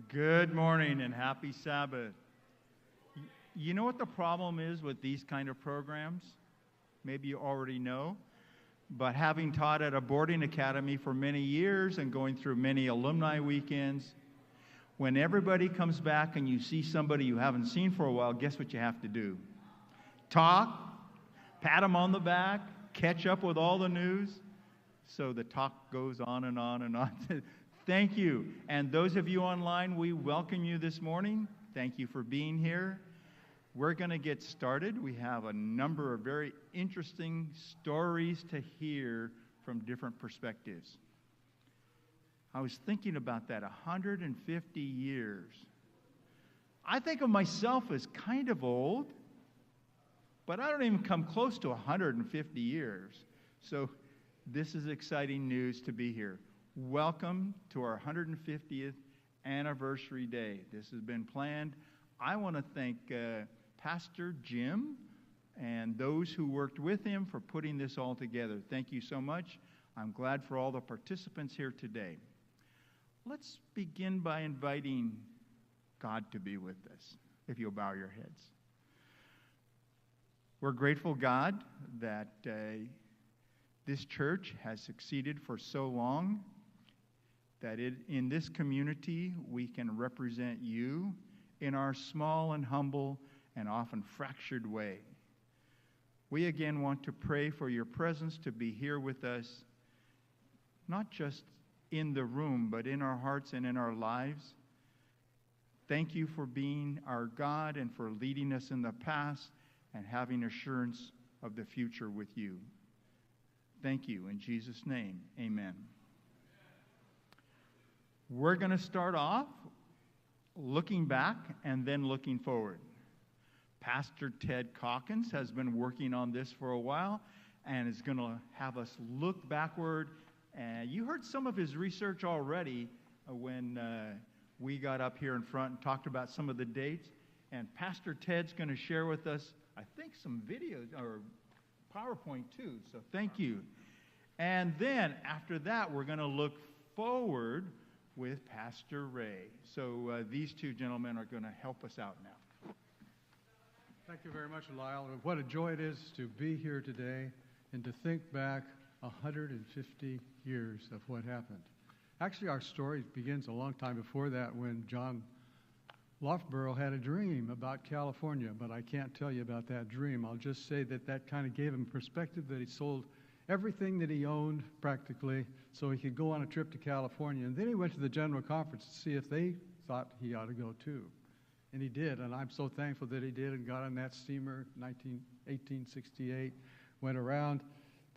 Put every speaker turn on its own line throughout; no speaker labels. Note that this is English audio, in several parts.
Good morning and happy Sabbath. You know what the problem is with these kind of programs? Maybe you already know, but having taught at a boarding academy for many years and going through many alumni weekends, when everybody comes back and you see somebody you haven't seen for a while, guess what you have to do? Talk, pat them on the back, catch up with all the news. So the talk goes on and on and on. Thank you. And those of you online, we welcome you this morning. Thank you for being here. We're going to get started. We have a number of very interesting stories to hear from different perspectives. I was thinking about that, 150 years. I think of myself as kind of old, but I don't even come close to 150 years. So this is exciting news to be here. Welcome to our 150th anniversary day. This has been planned. I want to thank Pastor Jim and those who worked with him for putting this all together. Thank you so much. I'm glad for all the participants here today. Let's begin by inviting God to be with us, if you'll bow your heads. We're grateful, God, that this church has succeeded for so long, that in this community we can represent you in our small and humble and often fractured way. We again want to pray for your presence to be here with us, not just in the room, but in our hearts and in our lives. Thank you for being our God and for leading us in the past and having assurance of the future with you. Thank you. In Jesus' name, amen. We're going to start off looking back and then looking forward. Pastor Ted Calkins has been working on this for a while and is going to have us look backward. And you heard some of his research already when we got up here in front and talked about some of the dates. And Pastor Ted's going to share with us, I think, some videos or PowerPoint too. So thank you. And then after that, we're going to look forward with Pastor Ray. So these two gentlemen are going to help us out now.
Thank you very much, Lyle. What a joy it is to be here today and to think back 150 years of what happened. Actually, our story begins a long time before that when John Loughborough had a dream about California, but I can't tell you about that dream. I'll just say that kind of gave him perspective, that he sold everything that he owned practically so he could go on a trip to California. And then he went to the General Conference to see if they thought he ought to go too. And he did, and I'm so thankful that he did and got on that steamer in 1868, went around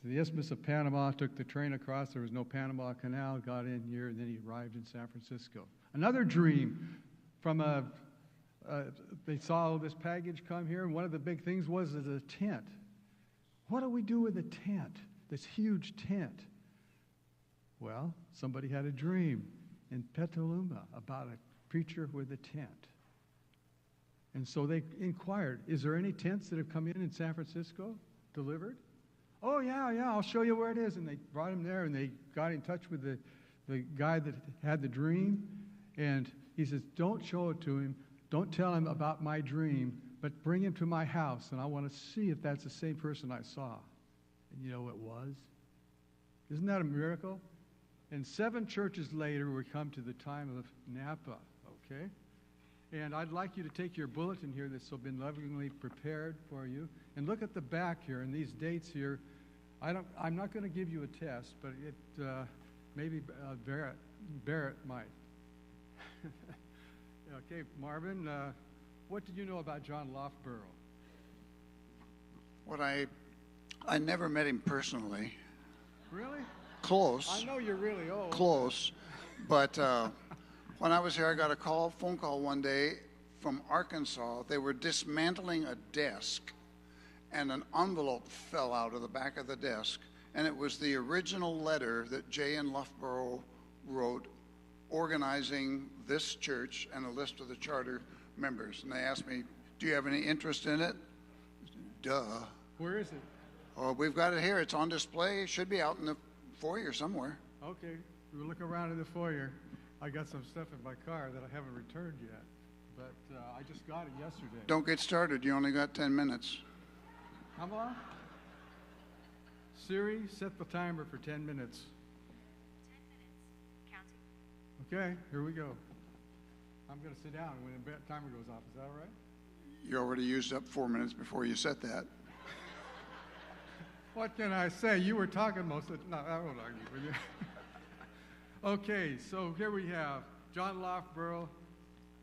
to the Isthmus of Panama, took the train across. There was no Panama Canal, got in here, and then he arrived in San Francisco. Another dream from they saw this package come here, and one of the big things was a tent. What do we do with a tent, this huge tent? Well, somebody had a dream in Petaluma about a preacher with a tent. And so they inquired, is there any tents that have come in San Francisco delivered? Oh, yeah, I'll show you where it is. And they brought him there, and they got in touch with the guy that had the dream. And he says, don't show it to him. Don't tell him about my dream, but bring him to my house, and I want to see if that's the same person I saw. And you know it was. Isn't that a miracle? And 7 churches later, we come to the time of Napa, okay? And I'd like you to take your bulletin here that's been lovingly prepared for you, and look at the back here, and these dates here. I'm not going to give you a test, but maybe Barrett might. Okay, Marvin, what did you know about John Loughborough?
I never met him personally.
Really?
Close.
I know you're really old.
Close. But when I was here, I got a phone call one day from Arkansas. They were dismantling a desk, and an envelope fell out of the back of the desk. And it was the original letter that Jay and Loughborough wrote organizing this church and a list of the charter members. And they asked me, do you have any interest in it? Duh.
Where is it?
Oh, we've got it here. It's on display. It should be out in the foyer somewhere.
Okay. We'll look around in the foyer. I got some stuff in my car that I haven't returned yet, but I just got it yesterday.
Don't get started. You only got 10 minutes.
How long? Siri, set the timer for 10 minutes.
10 minutes. Counting.
Okay, here we go. I'm going to sit down when the timer goes off. Is that all right?
You already used up 4 minutes before you set that.
What can I say? You were talking most of the time. No, I won't argue with you. Okay, so here we have John Loughborough,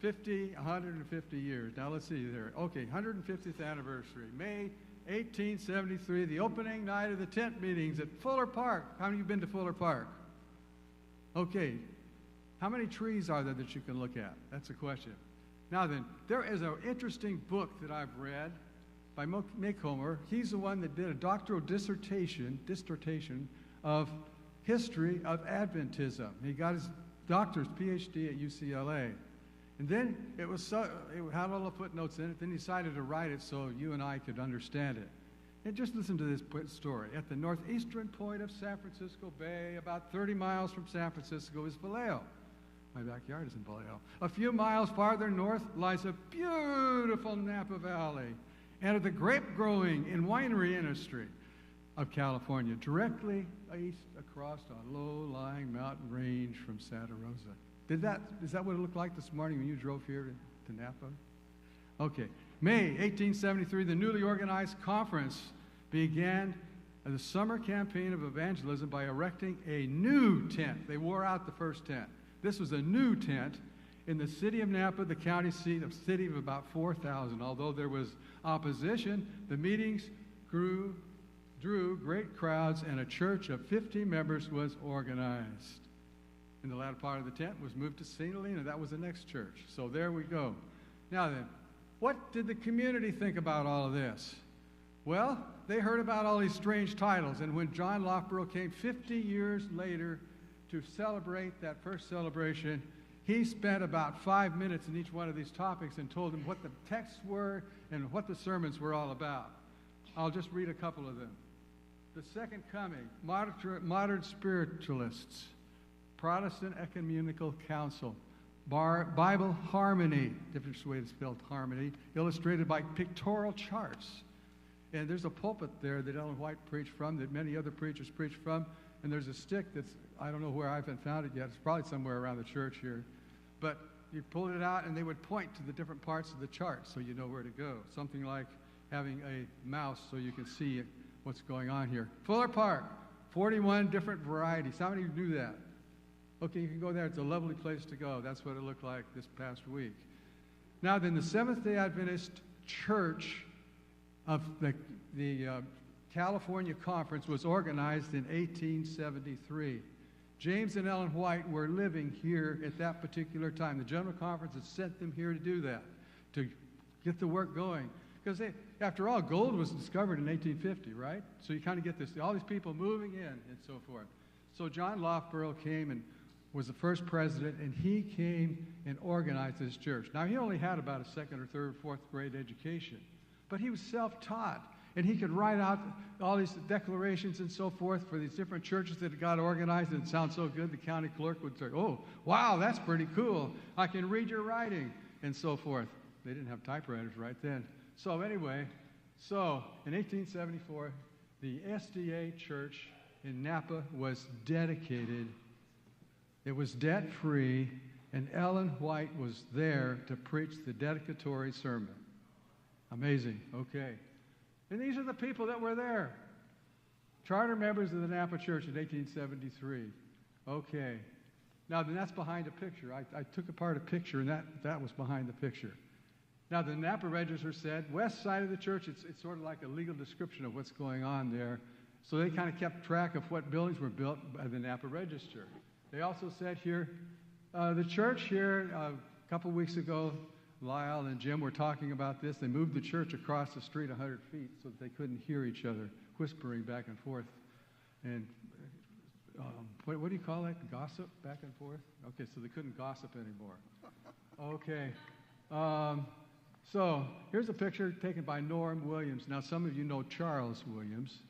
150 years. Now let's see there. Okay, 150th anniversary. May 1873, the opening night of the tent meetings at Fuller Park. How many of you been to Fuller Park? Okay, how many trees are there that you can look at? That's a question. Now then, there is an interesting book that I've read by Macomber. He's the one that did a doctoral dissertation of history of Adventism. He got his doctor's PhD at UCLA. And then it had all the footnotes in it. Then he decided to write it so you and I could understand it. And just listen to this story. At the northeastern point of San Francisco Bay, about 30 miles from San Francisco, is Vallejo. My backyard is in Vallejo. A few miles farther north lies a beautiful Napa Valley and of the grape growing and winery industry of California, directly east across a low-lying mountain range from Santa Rosa. Is that what it looked like this morning when you drove here to Napa? Okay. May 1873, the newly organized conference began the summer campaign of evangelism by erecting a new tent. They wore out the first tent. This was a new tent in the city of Napa, the county seat of city of about 4,000. Although there was opposition, the meetings drew great crowds, and a church of 50 members was organized. And the latter part of the tent was moved to St. Helena. That was the next church. So there we go. Now then, what did the community think about all of this? Well, they heard about all these strange titles, and when John Loughborough came 50 years later to celebrate that first celebration, he spent about 5 minutes in each one of these topics and told them what the texts were and what the sermons were all about. I'll just read a couple of them. The Second Coming, Modern Spiritualists, Protestant Ecumenical Council, Bible Harmony, different way to spell harmony, illustrated by pictorial charts. And there's a pulpit there that Ellen White preached from, that many other preachers preached from, and there's a stick that's, I don't know where, I haven't found it yet. It's probably somewhere around the church here. But you pull it out, and they would point to the different parts of the chart so you know where to go. Something like having a mouse so you can see what's going on here. Fuller Park, 41 different varieties. How many of you knew that? Okay, you can go there. It's a lovely place to go. That's what it looked like this past week. Now then, the Seventh-day Adventist Church of the California Conference was organized in 1873. James and Ellen White were living here at that particular time. The General Conference had sent them here to do that, to get the work going. Because after all, gold was discovered in 1850, right? So you kind of get this, all these people moving in and so forth. So John Loughborough came and was the first president, and he came and organized this church. Now, he only had about a second or third, fourth grade education, but he was self-taught, and he could write out all these declarations and so forth for these different churches that had got organized, and it sounds so good, the county clerk would say, oh, wow, that's pretty cool. I can read your writing, and so forth. They didn't have typewriters right then. So anyway, in 1874, the SDA church in Napa was dedicated. It was debt-free, and Ellen White was there to preach the dedicatory sermon. Amazing. Okay. And these are the people that were there. Charter members of the Napa Church in 1873. Okay. Now, then that's behind a picture. I took apart a picture, and that was behind the picture. Now, the Napa Register said, west side of the church, it's sort of like a legal description of what's going on there. So they kind of kept track of what buildings were built by the Napa Register. They also said here, the church here, a couple weeks ago, Lyle and Jim were talking about this. They moved the church across the street 100 feet so that they couldn't hear each other whispering back and forth. And what do you call that? Gossip back and forth? Okay, so they couldn't gossip anymore. Okay. So here's a picture taken by Norm Williams. Now, some of you know Charles Williams.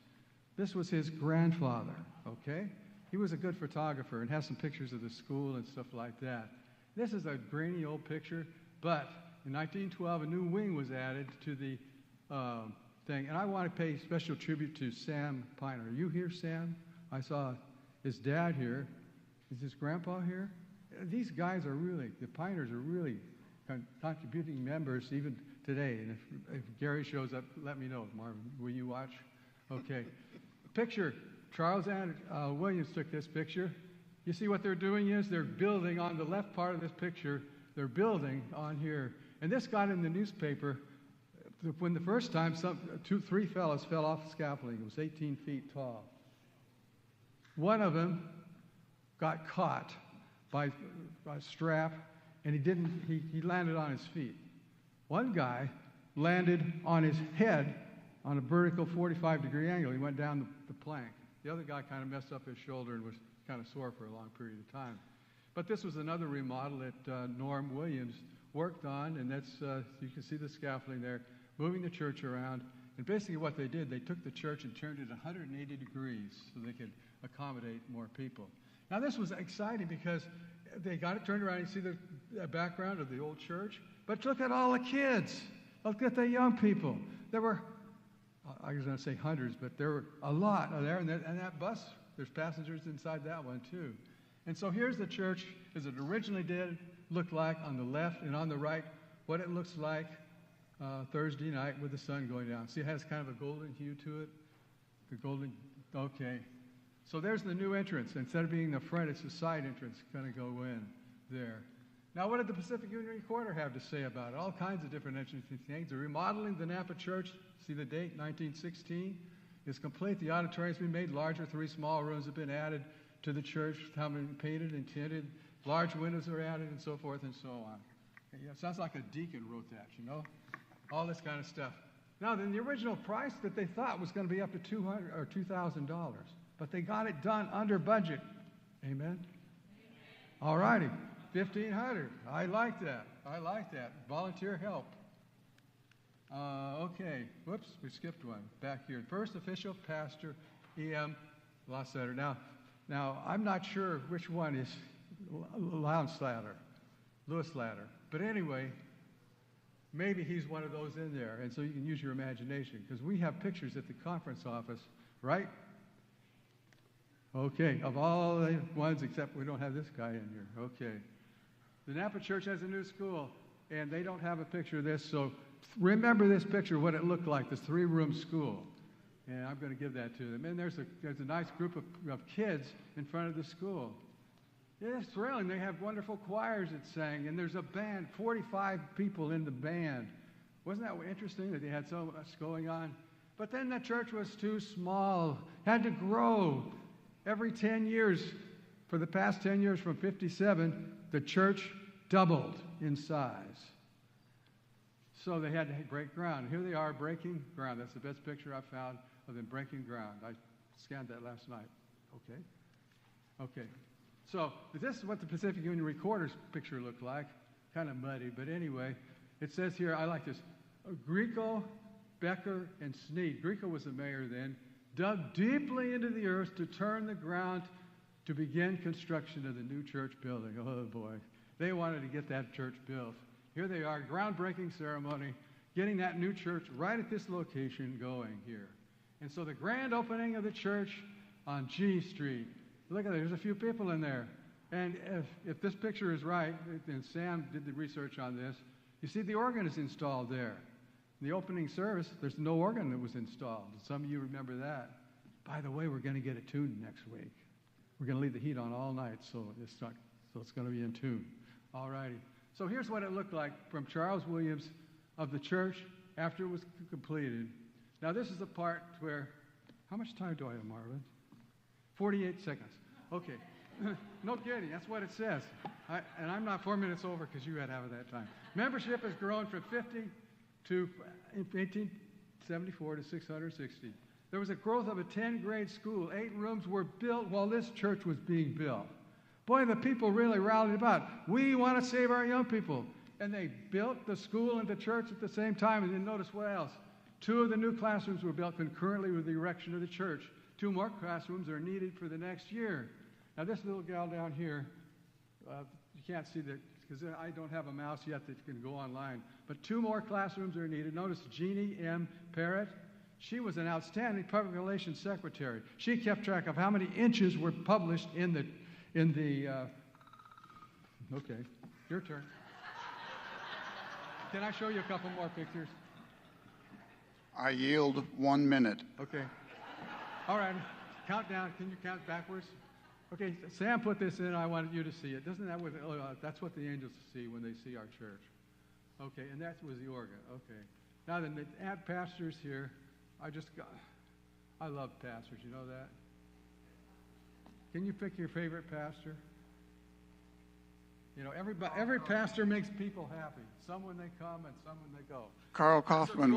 This was his grandfather, okay? He was a good photographer and has some pictures of the school and stuff like that. This is a grainy old picture, but in 1912, a new wing was added to the thing. And I want to pay special tribute to Sam Piner. Are you here, Sam? I saw his dad here. Is his grandpa here? These guys are really, the Piners are really contributing members even today. And if Gary shows up, let me know. Marvin, will you watch? Okay. Picture, Charles and Williams took this picture. You see what they're doing is they're building on the left part of this picture. They're building on here. And this got in the newspaper when the first time three fellows fell off the scaffolding. It was 18 feet tall. One of them got caught by a strap, and he landed on his feet. One guy landed on his head on a vertical 45-degree angle. He went down the plank. The other guy kind of messed up his shoulder and was kind of sore for a long period of time. But this was another remodel that Norm Williams worked on, and that's, you can see the scaffolding there, moving the church around. And basically what they did, they took the church and turned it 180 degrees so they could accommodate more people. Now this was exciting because they got it turned around. You see the background of the old church? But look at all the kids. Look at the young people. There were, I was going to say hundreds, but there were a lot there. And that bus, there's passengers inside that one too. And so here's the church as it originally did look like on the left, and on the right, what it looks like Thursday night with the sun going down. See, it has kind of a golden hue to it. The golden, okay. So there's the new entrance. Instead of being the front, it's the side entrance. Going to go in there. Now, what did the Pacific Union Recorder have to say about it? All kinds of different interesting things. They're remodeling the Napa church. See the date, 1916. It's complete. The auditorium's been made larger. 3 small rooms have been added to the church, have been painted and tinted. Large windows are added, and so forth and so on. Yeah, it sounds like a deacon wrote that, you know? All this kind of stuff. Now, then the original price that they thought was going to be up to $200 or $2,000, but they got it done under budget. Amen? All righty, $1,500. I like that. I like that. Volunteer help. Okay. Whoops, we skipped one. Back here. First official pastor, E.M. Lasseter. Now, I'm not sure which one is Lewis Slatter. But anyway, maybe he's one of those in there, and so you can use your imagination, because we have pictures at the conference office, right? Okay, of all the ones except we don't have this guy in here. Okay. The Napa Church has a new school, and they don't have a picture of this, so remember this picture, what it looked like, this 3-room school. And I'm going to give that to them. And there's a nice group of kids in front of the school. Yeah, it's thrilling. They have wonderful choirs that sang, and there's a band, 45 people in the band. Wasn't that interesting that they had so much going on? But then the church was too small, had to grow. Every 10 years, for the past 10 years from 57, the church doubled in size. So they had to break ground. Here they are breaking ground. That's the best picture I've found of them breaking ground. I scanned that last night. Okay. So this is what the Pacific Union Recorder's picture looked like. Kind of muddy, but anyway, it says here, I like this, Grieco, Becker, and Sneed. Grieco was the mayor then, dug deeply into the earth to turn the ground to begin construction of the new church building. Oh boy, they wanted to get that church built. Here they are, groundbreaking ceremony, getting that new church right at this location going here. And so the grand opening of the church on G Street. Look at that, there's a few people in there. And if this picture is right, and Sam did the research on this, you see the organ is installed there. In the opening service, there's no organ that was installed. Some of you remember that. By the way, we're going to get it tuned next week. We're going to leave the heat on all night, so it's going to be in tune. All righty. So here's what it looked like from Charles Williams of the church after it was completed. Now this is the part where, how much time do I have, Marvin? 48 seconds. Okay. No kidding. That's what it says. And I'm not 4 minutes over because you had half of that time. Membership has grown from 50 to, in 1874 to 660. There was a growth of a 10-grade school. 8 rooms were built while this church was being built. Boy, the people really rallied about. We want to save our young people. And they built the school and the church at the same time. And then notice what else. 2 of the new classrooms were built concurrently with the erection of the church. 2 more classrooms are needed for the next year. Now, this little gal down here, you can't see that because I don't have a mouse yet that can go online. But 2 more classrooms are needed. Notice Jeannie M. Parrott. She was an outstanding public relations secretary. She kept track of how many inches were published in the okay, your turn. Can I show you a couple more pictures?
I yield 1 minute.
Okay. All right. Count down. Can you count backwards? Okay. Sam put this in. I wanted you to see it. Doesn't that what that's what the angels see when they see our church? Okay. And that was the organ. Okay. Now then, add pastors here. I love pastors. You know that? Can you pick your favorite pastor? You know, every pastor makes people happy. Some when they come and some when they go.
Carl Kaufman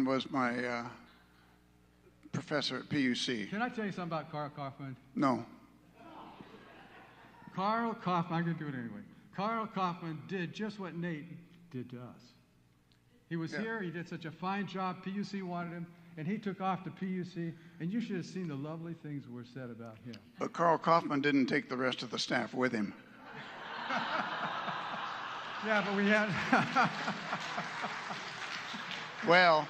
was my professor at PUC.
Can I tell you something about Carl Kaufman?
No.
Carl Kaufman, I'm going to do it anyway. Carl Kaufman did just what Nate did to us. He was here, he did such a fine job, PUC wanted him, and he took off to PUC, and you should have seen the lovely things were said about him.
But Carl Kaufman didn't take the rest of the staff with him.
Yeah, but we had...
Well...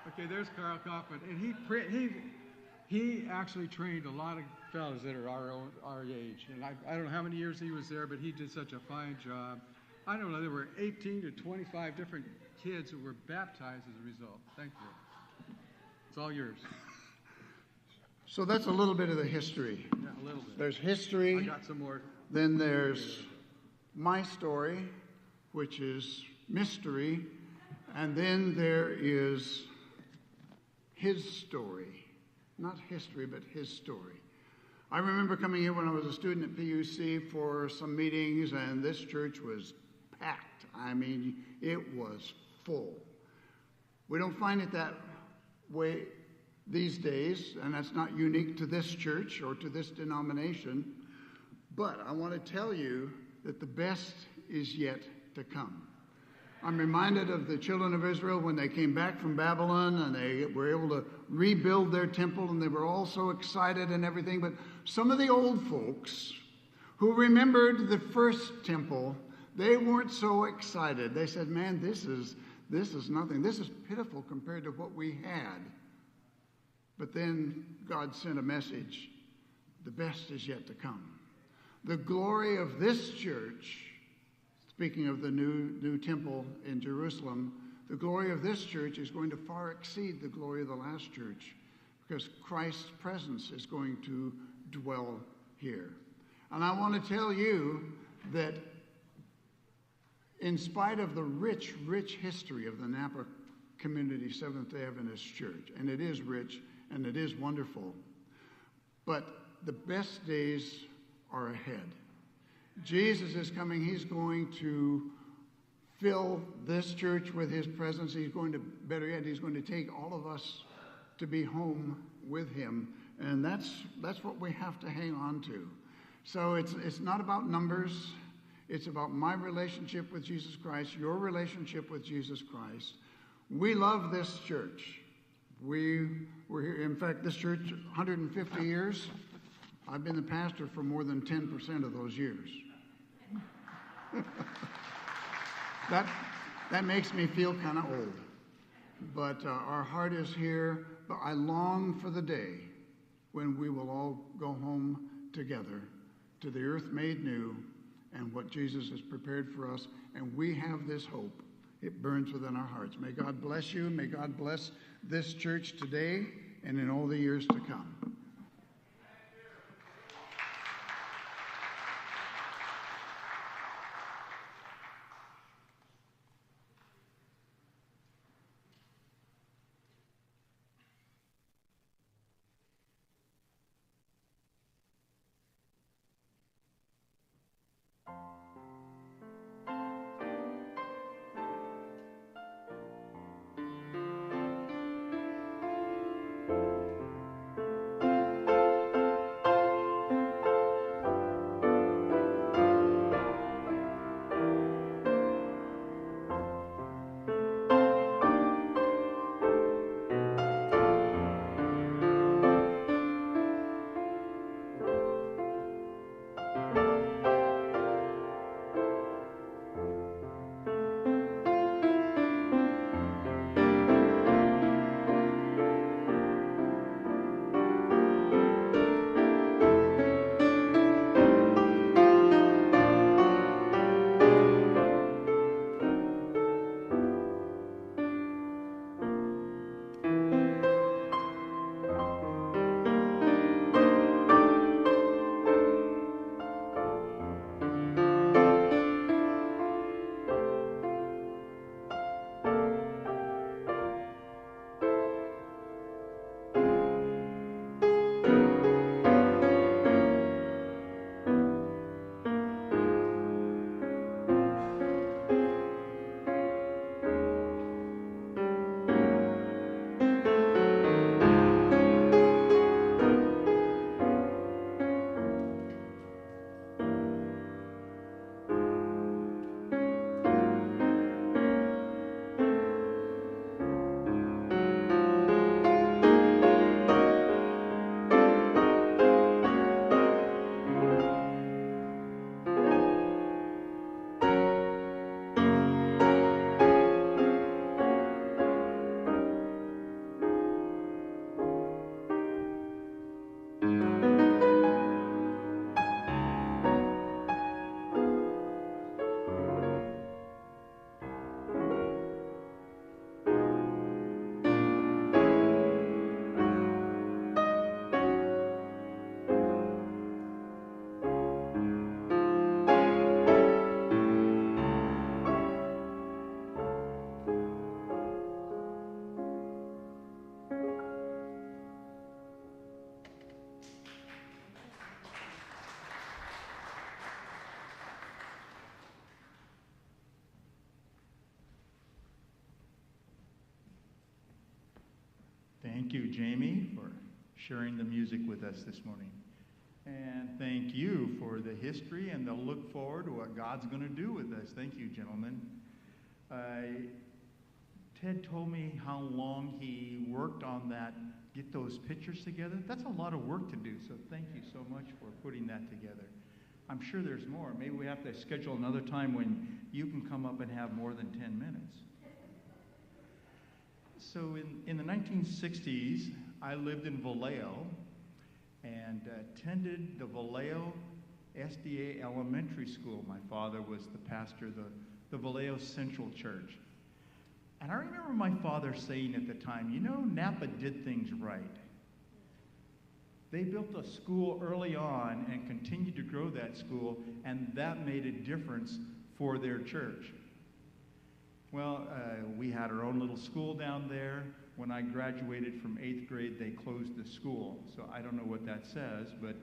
Okay, there's Carl Kaufman, and he actually trained a lot of fellows that are our age, and I don't know how many years he was there, but he did such a fine job. I don't know, there were 18 to 25 different kids who were baptized as a result. Thank you. It's all yours.
So that's a little bit of the history.
Yeah, a little bit.
There's history.
I got some more.
Then there's my story, which is mystery. And then there is his story. Not history, but his story. I remember coming here when I was a student at PUC for some meetings, and this church was packed. I mean, it was full. We don't find it that way these days, and that's not unique to this church or to this denomination. But I want to tell you that the best is yet to come. I'm reminded of the children of Israel when they came back from Babylon and they were able to rebuild their temple, and they were all so excited and everything. But some of the old folks who remembered the first temple, they weren't so excited. They said, man, this is nothing. This is pitiful compared to what we had. But then God sent a message. The best is yet to come. The glory of this church, speaking of the new temple in Jerusalem, the glory of this church is going to far exceed the glory of the last church, because Christ's presence is going to dwell here. And I want to tell you that in spite of the rich, rich history of the Napa Community Seventh-day Adventist Church, and it is rich and it is wonderful, but the best days are ahead. Jesus is coming. He's going to fill this church with his presence. He's going to, better yet, he's going to take all of us to be home with him. And that's what we have to hang on to. So it's not about numbers. It's about my relationship with Jesus Christ, your relationship with Jesus Christ. We love this church. We were here. In fact, this church, 150 years. I've been the pastor for more than 10% of those years. That makes me feel kind of old. But our heart is here. But I long for the day when we will all go home together to the earth made new and what Jesus has prepared for us. And we have this hope. It burns within our hearts. May God bless you. May God bless this church today and in all the years to come.
Thank you, Jamie, for sharing the music with us this morning. And thank you for the history and the look forward to what God's going to do with us. Thank you, gentlemen. Ted told me how long he worked on that, get those pictures together. That's a lot of work to do, so thank you so much for putting that together. I'm sure there's more. Maybe we have to schedule another time when you can come up and have more than 10 minutes. So in the 1960s, I lived in Vallejo and attended the Vallejo SDA Elementary School. My father was the pastor of the Vallejo Central Church. And I remember my father saying at the time, you know, Napa did things right. They built a school early on and continued to grow that school, and that made a difference for their church. Well, we had our own little school down there. When I graduated from 8th grade, they closed the school. So I don't know what that says, but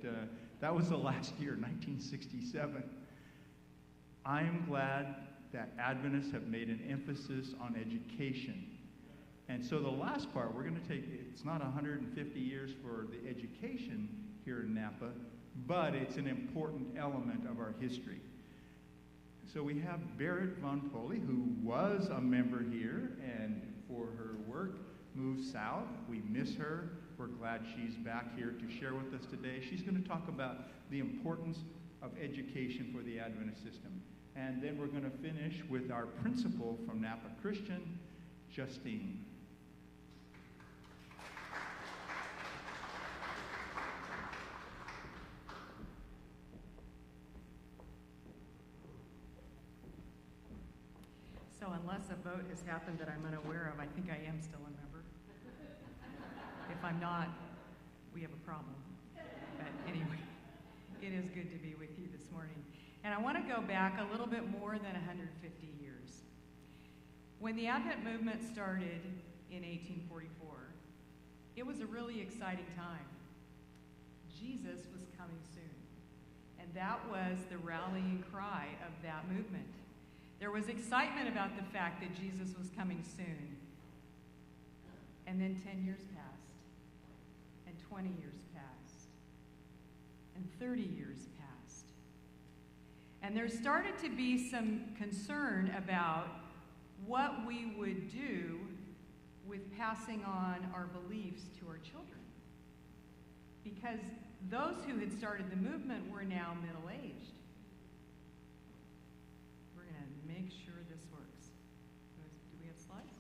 that was the last year, 1967. I am glad that Adventists have made an emphasis on education. And so the last part, we're going to take, it's not 150 years for the education here in Napa, but it's an important element of our history. So we have Barrett Von Foley, who was a member here, and for her work, moved south. We miss her. We're glad she's back here to share with us today. She's going to talk about the importance of education for the Adventist system. And then we're going to finish with our principal from Napa Christian, Justine.
So unless a vote has happened that I'm unaware of, I think I am still a member. If I'm not, we have a problem. But anyway, it is good to be with you this morning. And I want to go back a little bit more than 150 years. When the Advent movement started in 1844, it was a really exciting time. Jesus was coming soon. And that was the rallying cry of that movement. There was excitement about the fact that Jesus was coming soon. And then 10 years passed, and 20 years passed, and 30 years passed. And there started to be some concern about what we would do with passing on our beliefs to our children. Because those who had started the movement were now middle-aged. Make sure this works. Do we have slides?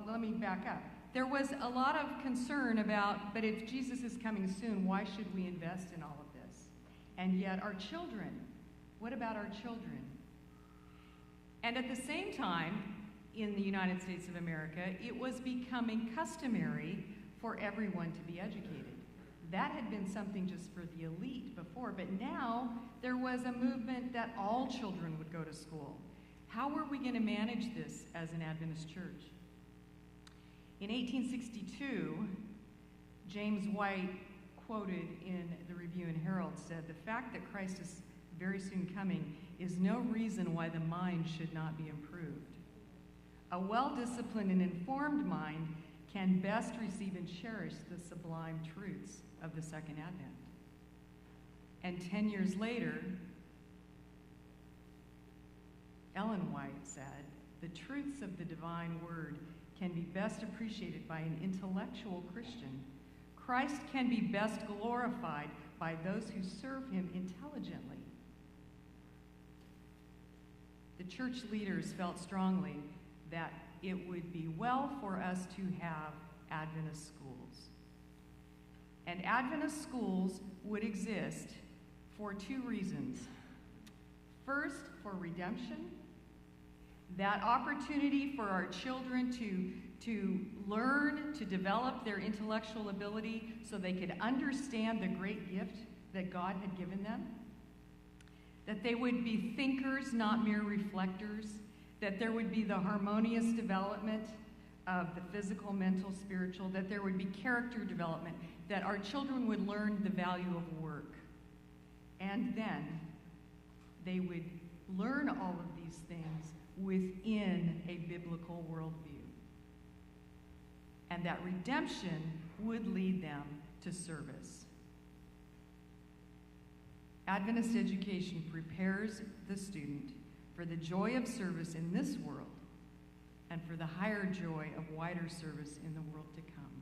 Let me back up. There was a lot of concern about, but if Jesus is coming soon, why should we invest in all of this? And yet our children, what about our children? And at the same time, in the United States of America, it was becoming customary for everyone to be educated. That had been something just for the elite before, but now there was a movement that all children would go to school. How were we going to manage this as an Adventist church? In 1862, James White, quoted in the Review and Herald, said, "The fact that Christ is very soon coming is no reason why the mind should not be improved. A well-disciplined and informed mind can best receive and cherish the sublime truths of the Second Advent." And 10 years later, Ellen White said, "The truths of the divine word can be best appreciated by an intellectual Christian. Christ can be best glorified by those who serve him intelligently." The church leaders felt strongly that it would be well for us to have Adventist schools. And Adventist schools would exist for two reasons. First, for redemption, that opportunity for our children to learn, to develop their intellectual ability so they could understand the great gift that God had given them, that they would be thinkers, not mere reflectors, that there would be the harmonious development of the physical, mental, spiritual, that there would be character development, that our children would learn the value of work. And then they would learn all of these things within a biblical worldview. And that redemption would lead them to service. Adventist education prepares the student for the joy of service in this world and for the higher joy of wider service in the world to come.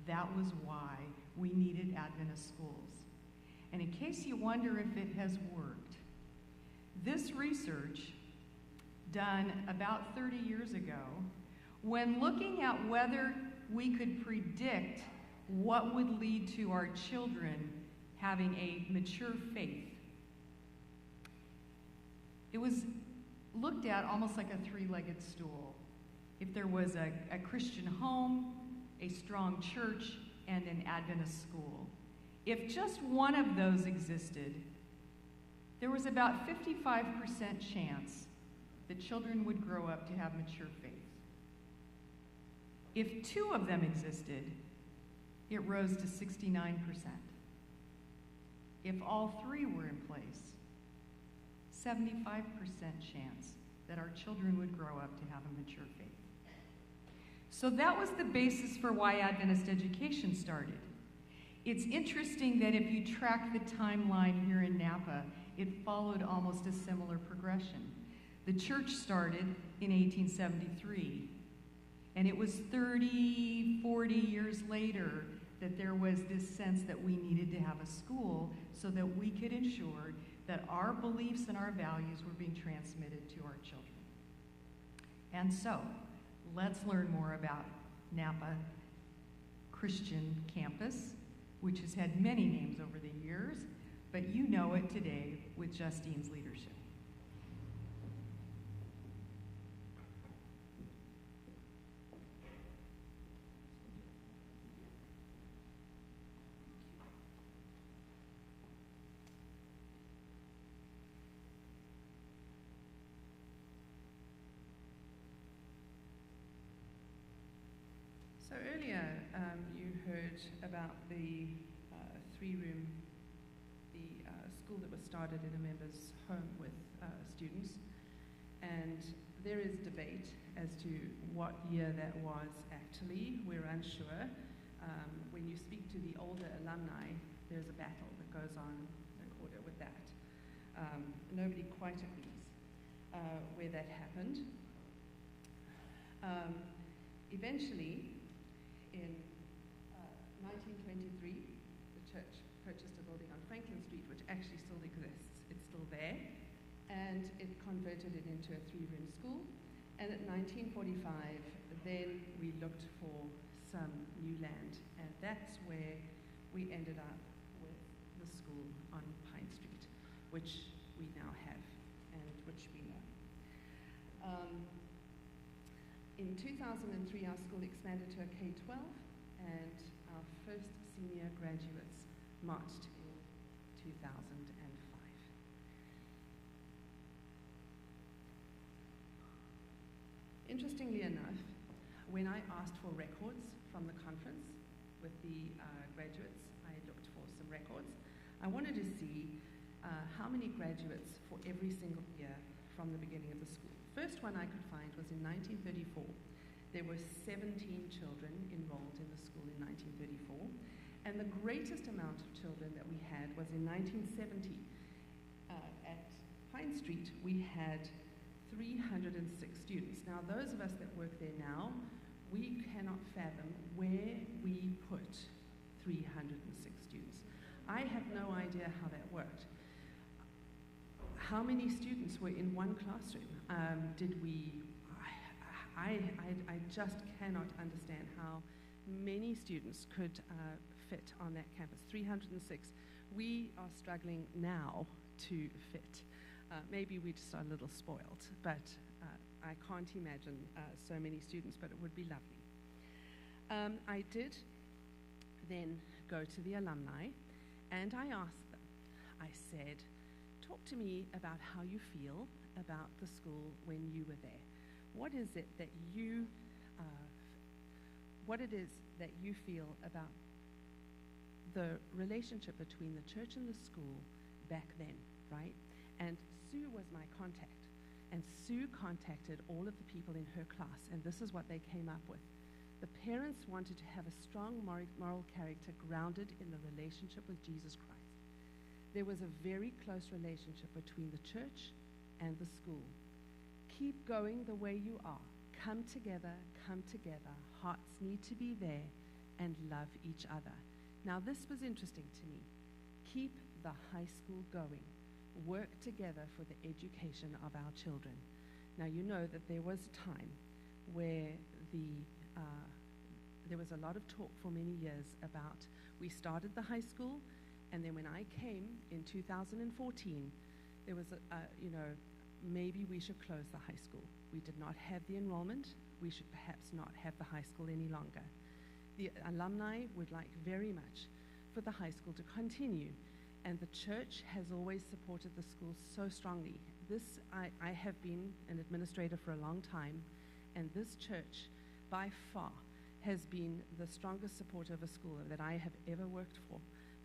That was why we needed Adventist schools. And in case you wonder if it has worked, this research, done about 30 years ago, when looking at whether we could predict what would lead to our children having a mature faith, it was looked at almost like a three-legged stool. If there was a Christian home, a strong church, and an Adventist school. If just one of those existed, there was about 55% chance that children would grow up to have mature faith. If two of them existed, it rose to 69%. If all three were in place, 75% chance that our children would grow up to have a mature faith. So that was the basis for why Adventist education started. It's interesting that if you track the timeline here in Napa, it followed almost a similar progression. The church started in 1873, and it was 30, 40 years later that there was this sense that we needed to have a school so that we could ensure that our beliefs and our values were being transmitted to our children. And so, let's learn more about Napa Christian Campus, which has had many names over the years, but you know it today with Justine's leadership.
So earlier, you heard about the three-room, school that was started in a member's home with students, and there is debate as to what year that was actually. We're unsure. When you speak to the older alumni, there's a battle that goes on with that. Nobody quite agrees where that happened. Eventually, in 1923, the church purchased a building on Franklin Street, which actually still exists. It's still there. And it converted it into a three-room school. And at 1945, then we looked for some new land. And that's where we ended up with the school on Pine Street, which we now have and which we know. In 2003, our school expanded to a K-12, and our first senior graduates marched in 2005. Interestingly enough, when I asked for records from the conference with the graduates, I looked for some records. I wanted to see how many graduates for every single year from the beginning of the school. First one I could find was in 1934. There were 17 children enrolled in the school in 1934, and the greatest amount of children that we had was in 1970. At Pine Street, we had 306 students. Now, those of us that work there now, we cannot fathom where we put 306 students. I have no idea how that worked. How many students were in one classroom? I just cannot understand how many students could fit on that campus. 306. We are struggling now to fit. Maybe we just are a little spoiled, but I can't imagine so many students, but it would be lovely. I did then go to the alumni, and I asked them, I said, talk to me about how you feel about the school when you were there. What is it that you feel about the relationship between the church and the school back then, right? And Sue was my contact. And Sue contacted all of the people in her class, and this is what they came up with. The parents wanted to have a strong moral character grounded in the relationship with Jesus Christ. There was a very close relationship between the church and the school. Keep going the way you are. Come together, come together. Hearts need to be there and love each other. Now, this was interesting to me. Keep the high school going. Work together for the education of our children. Now, you know that there was a time where there was a lot of talk for many years about we started the high school, and then when I came in 2014, there was maybe we should close the high school. We did not have the enrollment. We should perhaps not have the high school any longer. The alumni would like very much for the high school to continue, and the church has always supported the school so strongly. I have been an administrator for a long time, and this church, by far, has been the strongest supporter of a school that I have ever worked for.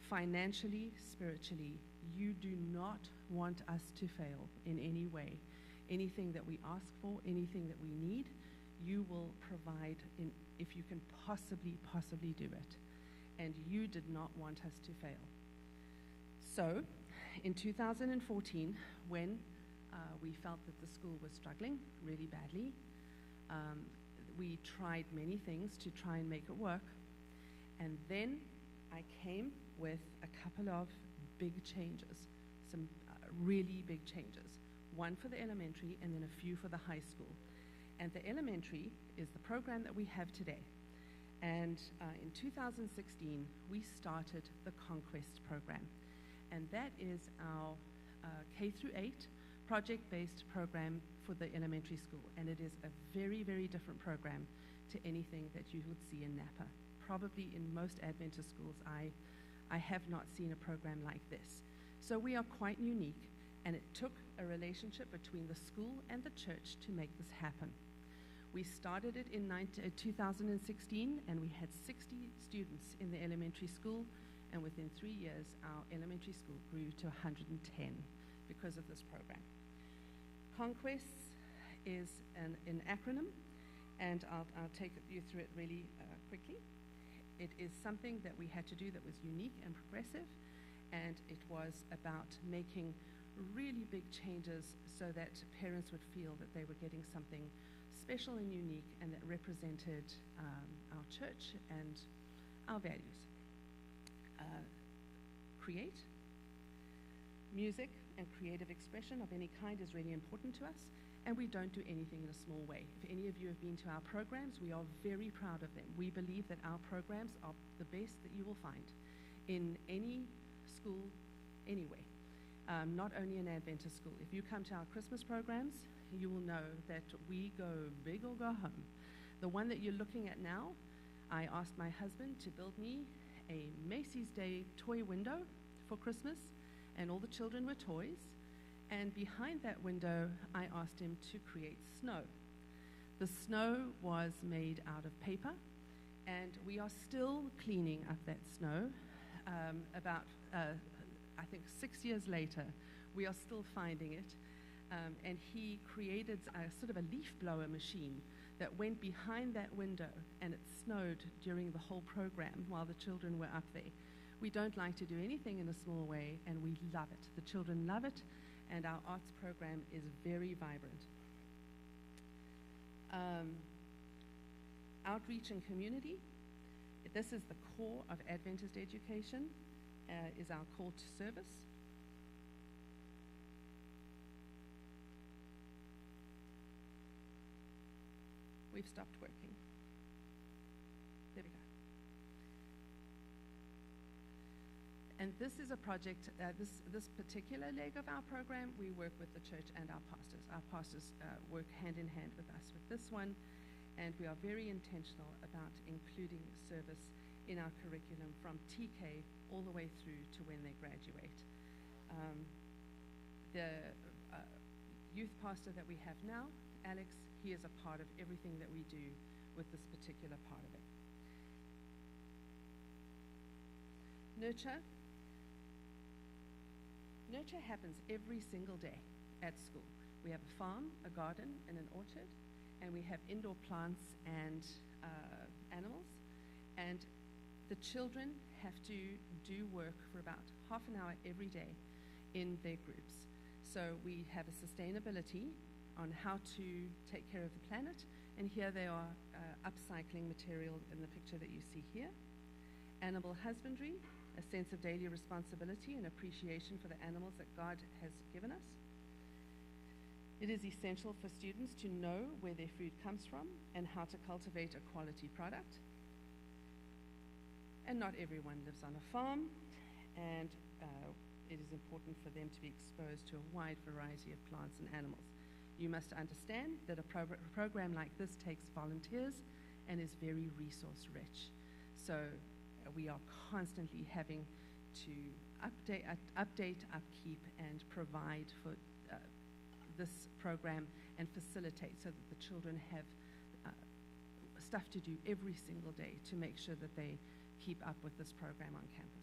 Financially, spiritually, you do not want us to fail in any way. Anything that we ask for, anything that we need, you will provide if you can possibly do it. And you did not want us to fail. So, in 2014, when we felt that the school was struggling really badly, we tried many things to try and make it work. And then I came with a couple of big changes, some really big changes. One for the elementary and then a few for the high school. And the elementary is the program that we have today. And in 2016, we started the Conquest program. And that is our K through 8 project-based program for the elementary school. And it is a very, very different program to anything that you would see in Napa. Probably in most Adventist schools, I have not seen a program like this. So we are quite unique, and it took a relationship between the school and the church to make this happen. We started it in 2016, and we had 60 students in the elementary school, and within 3 years, our elementary school grew to 110 because of this program. Conquest is an acronym, and I'll take you through it really quickly. It is something that we had to do that was unique and progressive, and it was about making really big changes so that parents would feel that they were getting something special and unique and that represented our church and our values. Create. Music and creative expression of any kind is really important to us, and we don't do anything in a small way. If any of you have been to our programs, we are very proud of them. We believe that our programs are the best that you will find in any school, anyway, not only an Adventist school. If you come to our Christmas programs, you will know that we go big or go home. The one that you're looking at now, I asked my husband to build me a Macy's Day toy window for Christmas, and all the children were toys. And behind that window, I asked him to create snow. The snow was made out of paper, and we are still cleaning up that snow. I think 6 years later, we are still finding it. And he created a sort of a leaf blower machine that went behind that window, and it snowed during the whole program while the children were up there. We don't like to do anything in a small way, and we love it. The children love it, and our arts program is very vibrant. Outreach and community. This is the core of Adventist education, is our call to service. We've stopped working. There we go. And this is a project, this particular leg of our program, we work with the church and our pastors. Our pastors work hand in hand with us with this one, and we are very intentional about including service in our curriculum from TK all the way through to when they graduate. The youth pastor that we have now, Alex, he is a part of everything that we do with this particular part of it. Nurture. Nurture happens every single day. at school. We have a farm, a garden, and an orchard, and we have indoor plants and animals. And the children have to do work for about half an hour every day in their groups. So we have a sustainability on how to take care of the planet, and here they are upcycling material in the picture that you see here. Animal husbandry, a sense of daily responsibility and appreciation for the animals that God has given us. It is essential for students to know where their food comes from and how to cultivate a quality product. And not everyone lives on a farm, and it is important for them to be exposed to a wide variety of plants and animals. You must understand that a program like this takes volunteers and is very resource rich. So we are constantly having to update, upkeep, and provide for this program and facilitate so that the children have stuff to do every single day to make sure that they keep up with this program on campus.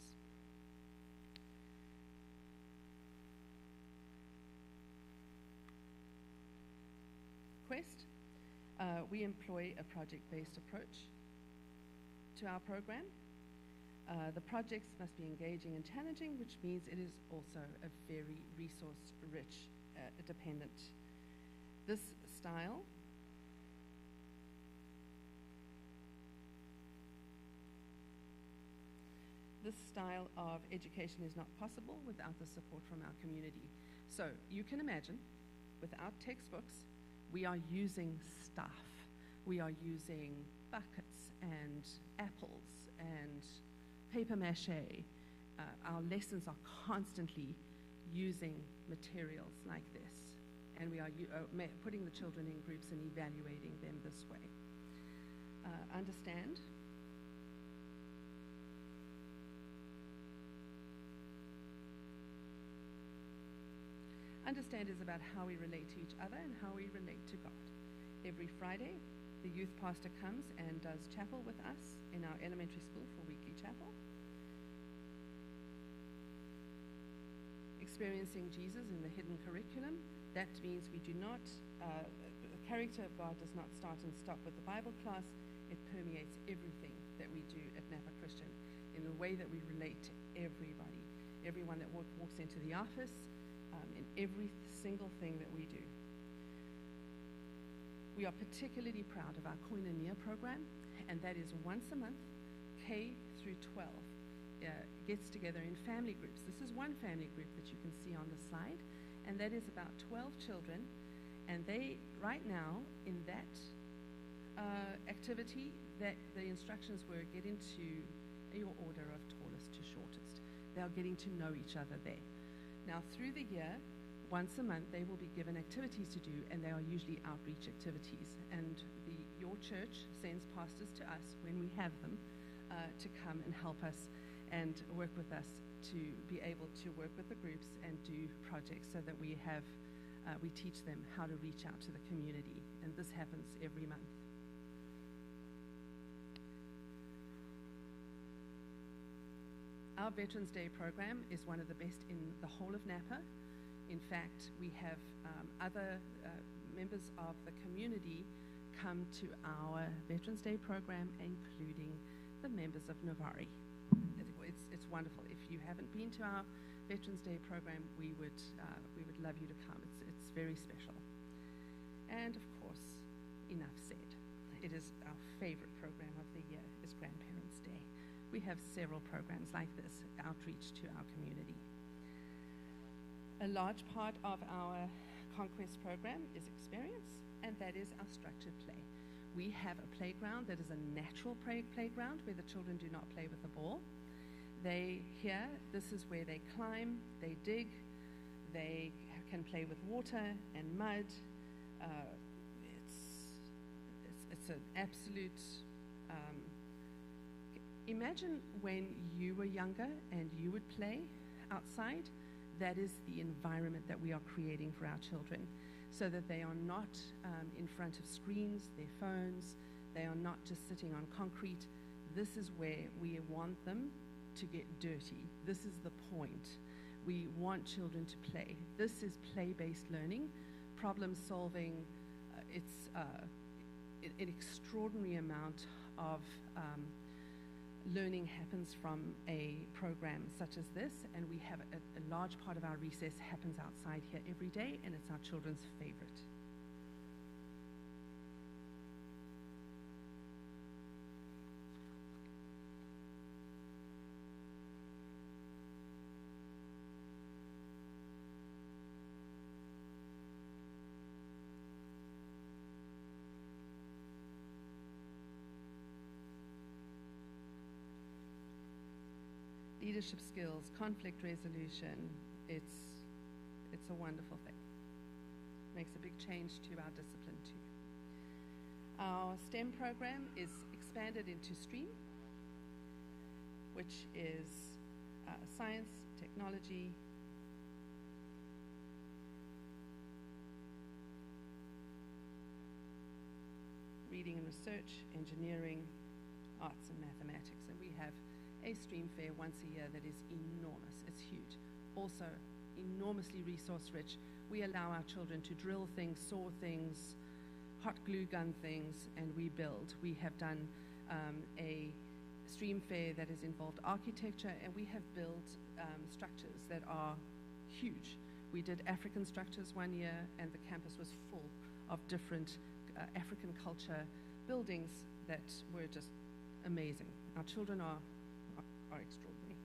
Quest, we employ a project-based approach to our program. The projects must be engaging and challenging, which means it is also a very resource-rich dependent. This style of education is not possible without the support from our community. So you can imagine, without textbooks, we are using stuff. We are using buckets and apples and paper mache. Our lessons are constantly using materials like this, and we are putting the children in groups and evaluating them this way. Understand is about how we relate to each other and how we relate to God. Every Friday, the youth pastor comes and does chapel with us in our elementary school for weekly chapel. Experiencing Jesus in the hidden curriculum, that means we do not, the character of God does not start and stop with the Bible class. It permeates everything that we do at Napa Christian in the way that we relate to everybody, everyone that walks into the office, in every single thing that we do. We are particularly proud of our Koinonia program, and that is once a month, K through 12. Gets together in family groups. This is one family group that you can see on the slide, and that is about 12 children, and they, right now, in that activity, that the instructions were get into your order of tallest to shortest. They are getting to know each other there. Now, through the year, once a month, they will be given activities to do, and they are usually outreach activities. And your church sends pastors to us when we have them to come and help us and work with us to be able to work with the groups and do projects so that we teach them how to reach out to the community. And this happens every month. Our Veterans Day program is one of the best in the whole of Napa. In fact, we have other members of the community come to our Veterans Day program, including the members of Navari. It's wonderful. If you haven't been to our Veterans Day program, we would love you to come. It's very special. And of course, enough said. It is our favorite program of the year is Grandparents' Day. We have several programs like this, outreach to our community. A large part of our Conquest program is experience, and that is our structured play. We have a playground that is a natural playground where the children do not play with a ball. This is where they climb, they dig, they can play with water and mud. It's an absolute... Imagine when you were younger and you would play outside. That is the environment that we are creating for our children, so that they are not in front of screens, their phones. They are not just sitting on concrete. This is where we want them to get dirty. This is the point. We want children to play. This is play-based learning, problem solving. It's an extraordinary amount of learning happens from a program such as this, and we have a large part of our recess happens outside here every day, and it's our children's favorite. Leadership skills, conflict resolution, it's a wonderful thing. Makes a big change to our discipline too. Our STEM program is expanded into STREAM, which is science, technology, reading and research, engineering, arts and mathematics. And we have a STREAM fair once a year that is enormous. It's huge. Also, enormously resource rich. We allow our children to drill things, saw things, hot glue gun things, and we build. We have done a STREAM fair that has involved architecture, and we have built structures that are huge. We did African structures one year, and the campus was full of different African culture buildings that were just amazing. Our children are extraordinary.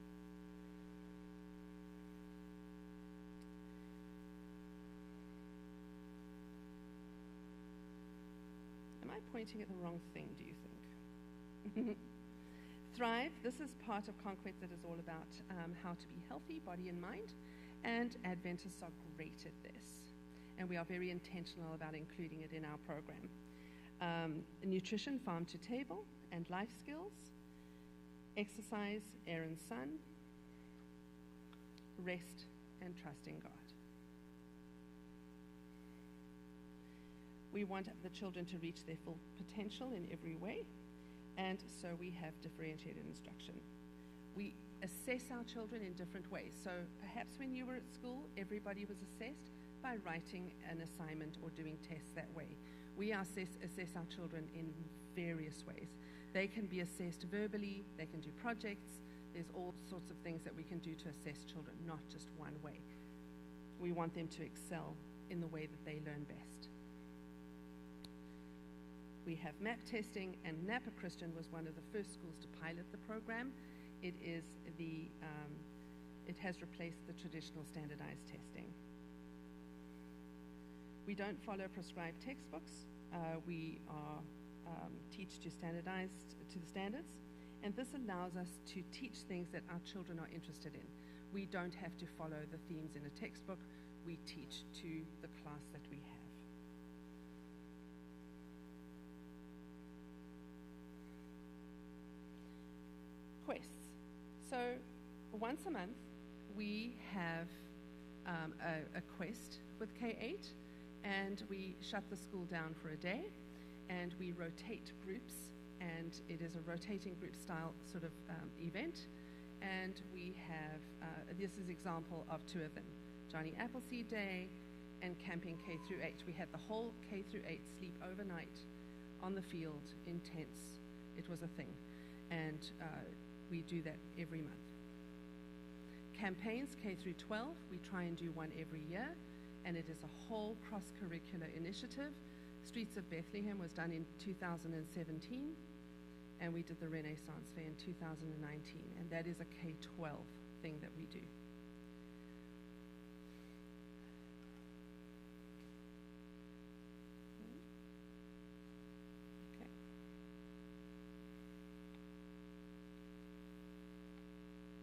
Am I pointing at the wrong thing, do you think? Thrive, this is part of Conquest that is all about how to be healthy, body and mind, and Adventists are great at this, and we are very intentional about including it in our program. Nutrition, farm to table, and life skills. Exercise, air and sun, rest, and trust in God. We want the children to reach their full potential in every way, and so we have differentiated instruction. We assess our children in different ways. So perhaps when you were at school, everybody was assessed by writing an assignment or doing tests that way. We assess our children in various ways. They can be assessed verbally, they can do projects, there's all sorts of things that we can do to assess children, not just one way. We want them to excel in the way that they learn best. We have MAP testing, and Napa Christian was one of the first schools to pilot the program. It has replaced the traditional standardized testing. We don't follow prescribed textbooks. We teach to the standards, and this allows us to teach things that our children are interested in. We don't have to follow the themes in a textbook. We teach to the class that we have. Quests. So once a month, we have a quest with K-8, and we shut the school down for a day, and we rotate groups, and it is a rotating group style sort of event. And we have, this is example of two of them, Johnny Appleseed Day and Camping K through 8. We had the whole K through 8 sleep overnight on the field in tents. It was a thing, and we do that every month. Campaigns K through 12, we try and do one every year, and it is a whole cross-curricular initiative. Streets of Bethlehem was done in 2017, and we did the Renaissance Fair in 2019, and that is a K-12 thing that we do. Okay.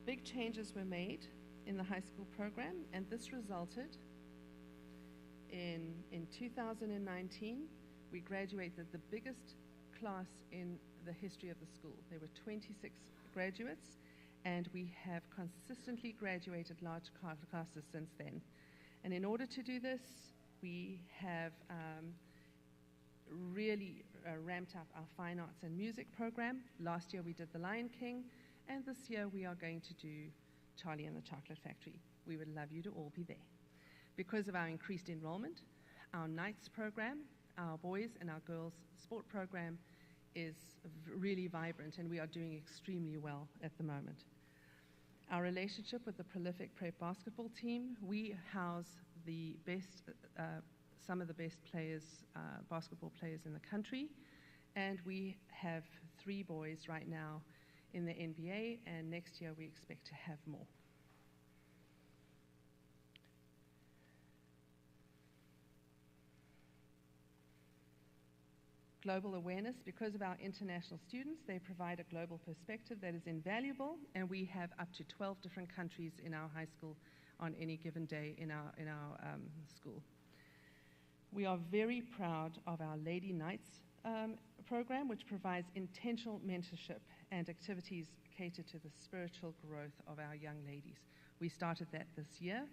Big changes were made in the high school program, and this resulted in 2019, we graduated the biggest class in the history of the school. There were 26 graduates, and we have consistently graduated large classes since then. And in order to do this, we have really ramped up our fine arts and music program. Last year we did The Lion King, and this year we are going to do Charlie and the Chocolate Factory. We would love you to all be there. Because of our increased enrollment, our nights program, our boys and our girls sport program is really vibrant, and we are doing extremely well at the moment. Our relationship with the prolific prep basketball team, we house the best, some of the best players, basketball players in the country, and we have 3 boys right now in the NBA, and next year we expect to have more. Global awareness. Because of our international students, they provide a global perspective that is invaluable, and we have up to 12 different countries in our high school on any given day in our school. We are very proud of our Lady Nights program, which provides intentional mentorship and activities catered to the spiritual growth of our young ladies. We started that this year,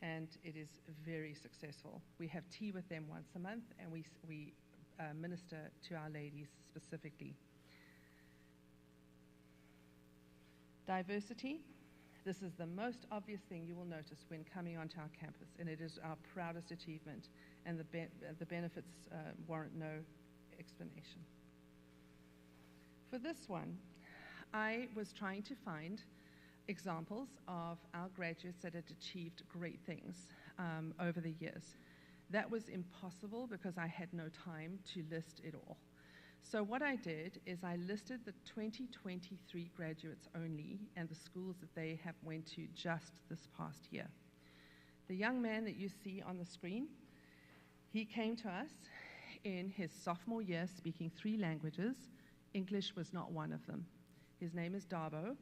and it is very successful. We have tea with them once a month, and we minister to our ladies specifically. Diversity. This is the most obvious thing you will notice when coming onto our campus, and it is our proudest achievement, and the benefits warrant no explanation. For this one, I was trying to find examples of our graduates that had achieved great things over the years. That was impossible because I had no time to list it all. So what I did is I listed the 2023 graduates only and the schools that they have went to just this past year. The young man that you see on the screen, he came to us in his sophomore year speaking 3 languages. English was not one of them. His name is Dabo,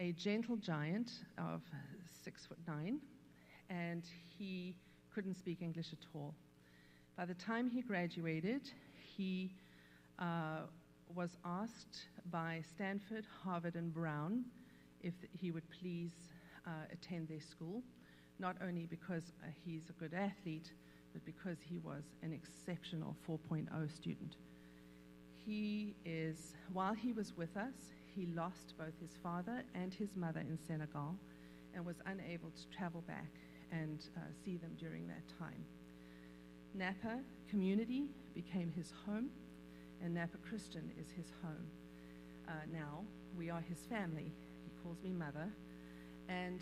a gentle giant of 6'9", and he couldn't speak English at all. By the time he graduated, he was asked by Stanford, Harvard, and Brown if he would please attend their school, not only because he's a good athlete, but because he was an exceptional 4.0 student. While he was with us, he lost both his father and his mother in Senegal and was unable to travel back and see them during that time. Napa community became his home, and Napa Christian is his home. Now, we are his family. He calls me mother. And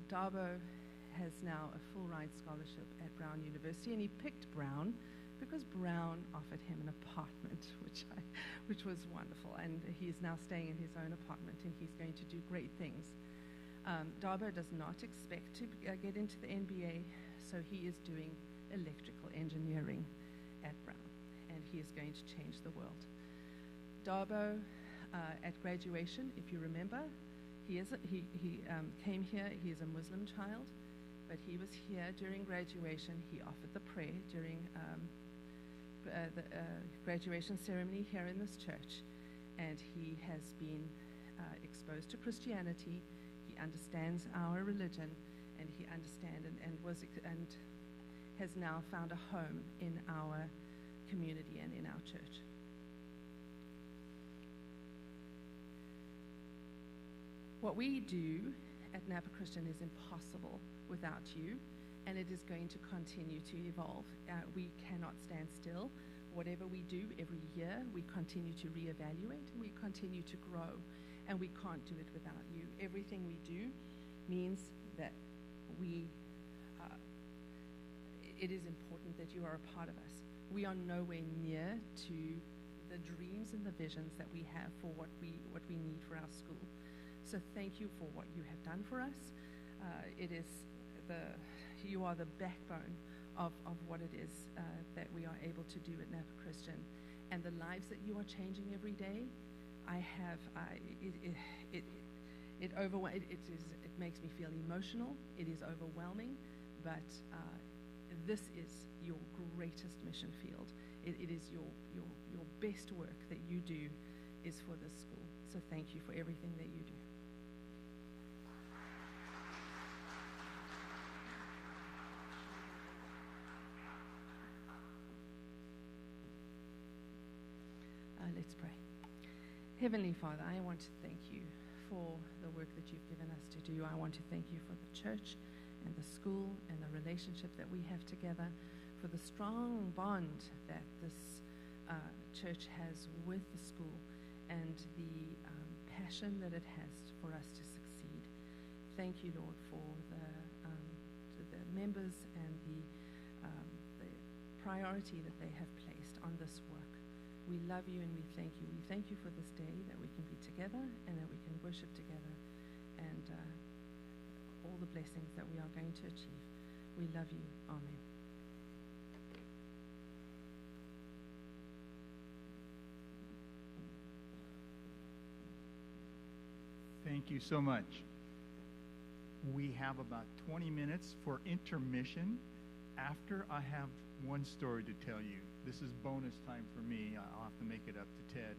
Dabo has now a full-ride scholarship at Brown University, and he picked Brown because Brown offered him an apartment, which was wonderful. And he is now staying in his own apartment, and he's going to do great things. Dabo does not expect to get into the NBA, so he is doing electrical engineering at Brown, and he is going to change the world. Dabo, at graduation, if you remember, he came here. He is a Muslim child, but he was here during graduation. He offered the prayer during the graduation ceremony here in this church, and he has been exposed to Christianity. He understands our religion, and he understands and has now found a home in our community and in our church. What we do at Napa Christian is impossible without you, and it is going to continue to evolve. We cannot stand still. Whatever we do every year, we continue to reevaluate, and we continue to grow. And we can't do it without you. Everything we do means that it is important that you are a part of us. We are nowhere near to the dreams and the visions that we have for what we need for our school. So thank you for what you have done for us. You are the backbone of what it is that we are able to do at Napa Christian, and the lives that you are changing every day. It makes me feel emotional. It is overwhelming, but this is your greatest mission field. It is your best work that you do is for this school. So thank you for everything that you do. Let's pray. Heavenly Father, I want to thank you for the work that you've given us to do. I want to thank you for the church and the school and the relationship that we have together, for the strong bond that this church has with the school, and the passion that it has for us to succeed. Thank you, Lord, for the members and the priority that they have placed on this work. We love you and we thank you. We thank you for this day, that we can be together and that we can worship together, and all the blessings that we are going to achieve. We love you. Amen.
Thank you so much. We have about 20 minutes for intermission. After, I have one story to tell you. This is bonus time for me. I'll have to make it up to Ted.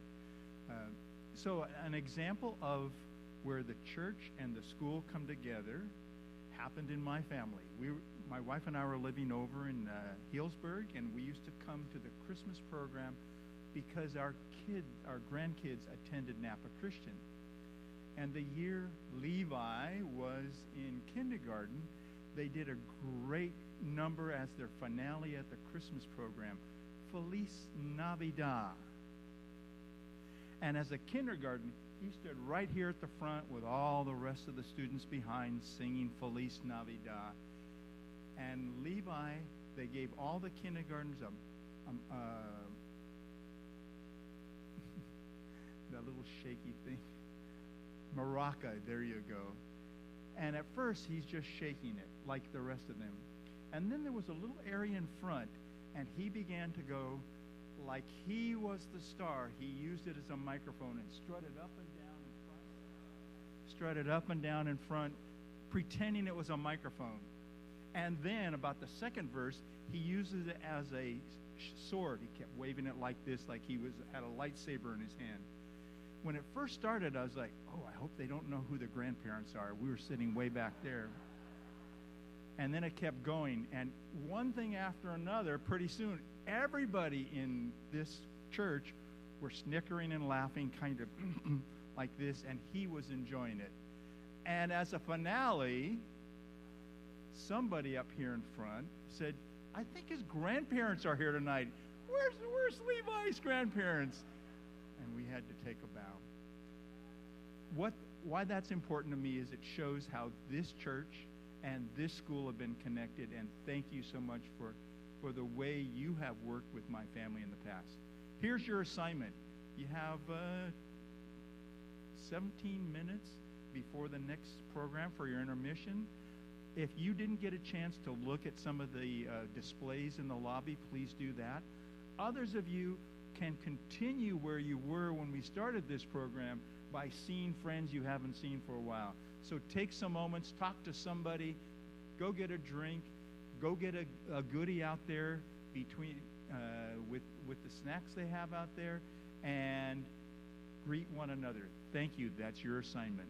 So an example of where the church and the school come together happened in my family. My wife and I were living over in Healdsburg, and we used to come to the Christmas program because our grandkids attended Napa Christian. And the year Levi was in kindergarten, they did a great number as their finale at the Christmas program, Feliz Navidad. And as a kindergarten, he stood right here at the front with all the rest of the students behind singing Feliz Navidad. And Levi, they gave all the kindergartners that little shaky thing. Maraca, there you go. And at first, he's just shaking it like the rest of them. And then there was a little area in front, and he began to go like he was the star. He used it as a microphone and strutted up and down in front. Strutted up and down in front, pretending it was a microphone. And then, about the second verse, he uses it as a sword. He kept waving it like this, like he had a lightsaber in his hand. When it first started, I was like, oh, I hope they don't know who the grandparents are. We were sitting way back there. And then it kept going. And one thing after another, pretty soon, everybody in this church were snickering and laughing kind of like this, and he was enjoying it. And as a finale, somebody up here in front said, I think his grandparents are here tonight. Where's Levi's grandparents? And we had to take a bow. Why that's important to me is it shows how this church and this school have been connected, and thank you so much for the way you have worked with my family in the past. Here's your assignment. You have 17 minutes before the next program for your intermission. If you didn't get a chance to look at some of the displays in the lobby, please do that. Others of you can continue where you were when we started this program by seeing friends you haven't seen for a while. So take some moments, talk to somebody, go get a drink, go get a goodie out there between with the snacks they have out there, and greet one another. Thank you. That's your assignment.